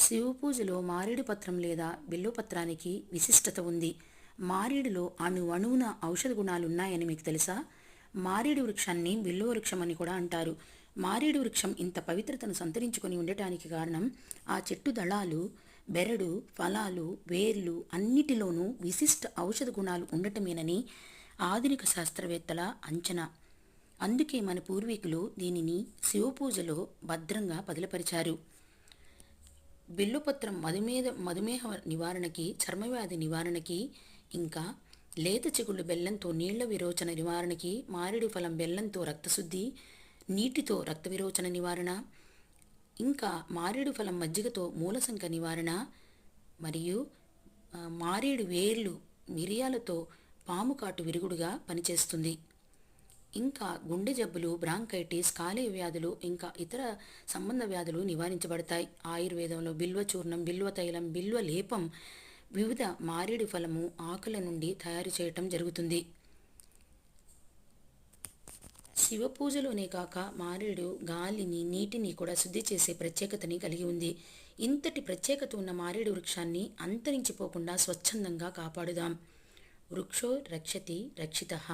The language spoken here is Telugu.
శివ పూజలో మారేడు పత్రం లేదా బిల్వపత్రానికి విశిష్టత ఉంది. మారేడులో అణువున ఔషధ గుణాలున్నాయని మీకు తెలుసా? మారేడు వృక్షాన్ని బిల్వ వృక్షం అని కూడా అంటారు. మారేడు వృక్షం ఇంత పవిత్రతను సంతరించుకొని ఉండటానికి కారణం ఆ చెట్టు దళాలు, బెరడు, ఫలాలు, వేర్లు అన్నిటిలోనూ విశిష్ట ఔషధ గుణాలు ఉండటమేనని ఆధునిక శాస్త్రవేత్తల అంచనా. అందుకే మన పూర్వీకులు దీనిని శివపూజలో భద్రంగా పదిలపరిచారు. బిల్వపత్రం మధుమేహ నివారణకి, చర్మవ్యాధి నివారణకి, ఇంకా లేత చిగుళ్ళు బెల్లంతో నీళ్ల విరోచన నివారణకి, మారేడు ఫలం బెల్లంతో రక్తశుద్ధి, నీటితో రక్త విరోచన నివారణ, ఇంకా మారేడు ఫలం మజ్జిగతో మూలసంక నివారణ, మరియు మారేడు వేర్లు మిరియాలతో పాము కాటు విరుగుడుగా పనిచేస్తుంది. ఇంకా గుండె జబ్బులు, బ్రాంకైటిస్, కాలేయ వ్యాధులు, ఇంకా ఇతర సంబంధ వ్యాధులు నివారించబడతాయి. ఆయుర్వేదంలో బిల్వ చూర్ణం, బిల్వ తైలం, బిల్వ లేపం వివిధ మారేడు ఫలము ఆకుల నుండి తయారు చేయటం జరుగుతుంది. శివ పూజలోనే కాక మారేడు గాలిని, నీటిని కూడా శుద్ధి చేసే ప్రత్యేకతని కలిగి ఉంది. ఇంతటి ప్రత్యేకత ఉన్న మారేడు వృక్షాన్ని అంతరించిపోకుండా స్వచ్ఛందంగా కాపాడుదాం. వృక్షో రక్షతి రక్షితః.